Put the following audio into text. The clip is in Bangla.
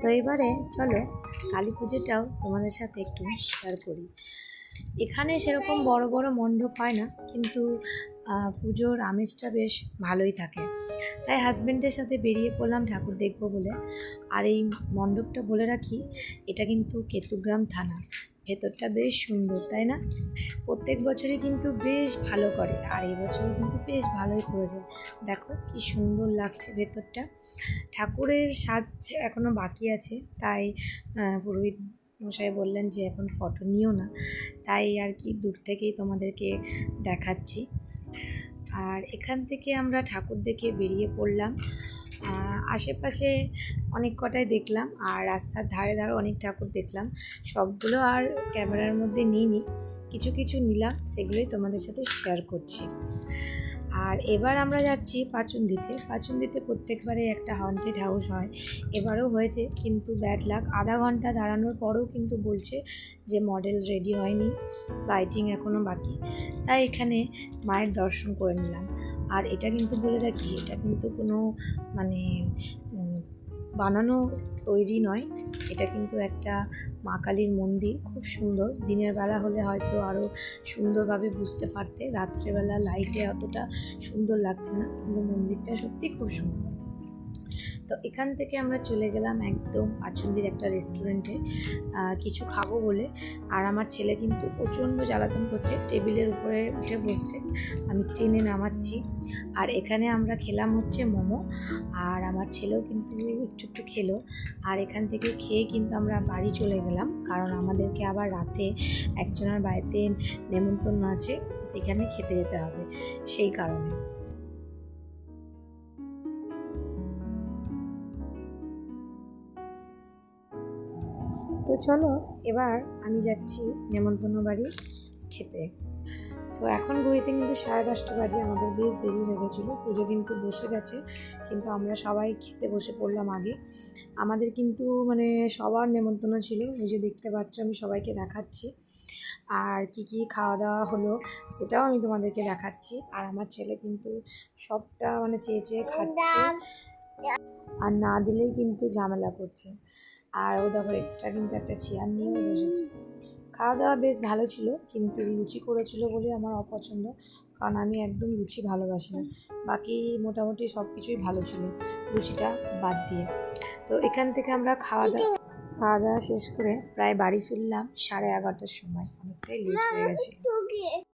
তো এবারে চলো কালী পুজোটাও তোমাদের সাথে একটু শেয়ার করি। এখানে সেরকম বড় বড় মণ্ডপ হয় না, কিন্তু পুজোর আমেজটা বেশ ভালোই থাকে। তাই হাজব্যান্ডের সাথে বেরিয়ে পড়লাম ঠাকুর দেখব বলে। আর এই মণ্ডপটা বলে রাখি, এটা কিন্তু কেতুগ্রাম থানা। ভেতরটা বেশ সুন্দর, তাই না? প্রত্যেক বছরই কিন্তু বেশ ভালো করে, আর এই বছরও কিন্তু বেশ ভালোই করেছে। দেখো কি সুন্দর লাগছে ভেতরটা। ঠাকুরের সাজ এখনও বাকি আছে, তাই পুরোহিত মশাই বললেন যে এখন ফটো নিও না, তাই আর কি দূর থেকেই তোমাদেরকে দেখাচ্ছি। আর এখান থেকে আমরা ঠাকুর দেখে বেরিয়ে পড়লাম। আশেপাশে অনেক কটাই দেখলাম, আর রাস্তার ধারে ধারে অনেক ঠাকুর দেখলাম। সবগুলো আর ক্যামেরার মধ্যে নিইনি, কিছু কিছু নিলাম, সেগুলোই তোমাদের সাথে শেয়ার করছি। আর এবার আমরা যাচ্ছি পাচুন্দিতে। পাচুন্দিতে প্রত্যেকবারে একটা হন্টেড হাউস হয়, এবারও হয়েছে, কিন্তু ব্যাড লাক, আধা ঘন্টা দাঁড়ানোর পরেও কিন্তু বলছে যে মডেল রেডি হয়নি, লাইটিং এখনও বাকি। তাই এখানে মায়ের দর্শন করে নিলাম। আর এটা কিন্তু বলে রাখি, এটা কিন্তু কোনো মানে বানানো তৈরি নয়, এটা কিন্তু একটা মা কালীর মন্দির, খুব সুন্দর। দিনের বেলা হলে হয়তো আরও সুন্দরভাবে বুঝতে পারতে, রাত্রেবেলা লাইটে অতটা সুন্দর লাগছে না, কিন্তু মন্দিরটা সত্যি খুব সুন্দর। তো এখান থেকে আমরা চলে গেলাম একদম পাচুন্দির একটা রেস্টুরেন্টে কিছু খাবো বলে। আর আমার ছেলে কিন্তু প্রচণ্ড জ্বালাতন করছে, টেবিলের উপরে উঠে বসছে, আমি টেনে নামাচ্ছি। আর এখানে আমরা খেলাম হচ্ছে মোমো, আর আমার ছেলেও কিন্তু একটু একটু খেলো। আর এখান থেকে খেয়ে কিন্তু আমরা বাড়ি চলে গেলাম, কারণ আমাদেরকে আবার রাতে একজনের বাড়িতে নেমন্তন্ন আছে, সেখানে খেতে যেতে হবে, সেই কারণে। তো চলো এবার আমি যাচ্ছি নেমন্তন্ন বাড়ি খেতে। তো এখন ঘুরিতে কিন্তু 10:30 বাজে, আমাদের বেশ দেরি হয়ে গেছিলো, পুজো কিন্তু বসে গেছে, কিন্তু আমরা সবাই খেতে বসে পড়লাম আগে। আমাদের কিন্তু মানে সবার নেমন্তন্ন ছিল, এই যে দেখতে পাচ্ছ আমি সবাইকে দেখাচ্ছি। আর কি কি খাওয়া দাওয়া হলো সেটাও আমি তোমাদেরকে দেখাচ্ছি। আর আমার ছেলে কিন্তু সবটা মানে চেয়ে চেয়ে খাচ্ছে, আর না দিলেই কিন্তু ঝামেলা করছে। আর ও দেখো এক্সট্রা কিন্তু একটা চেয়ার নিয়েও বসেছে। খাওয়া দাওয়া বেশ ভালো ছিল, কিন্তু লুচি করেছিল বলে আমার অপছন্দ, কারণ আমি একদম লুচি ভালোবাসি না। বাকি মোটামুটি সব কিছুই ভালো ছিল, লুচিটা বাদ দিয়ে। তো এখান থেকে আমরা খাওয়া দাওয়া শেষ করে প্রায় বাড়ি ফিরলাম 11:30টার সময়, অনেকটাই লেট হয়ে গেছে।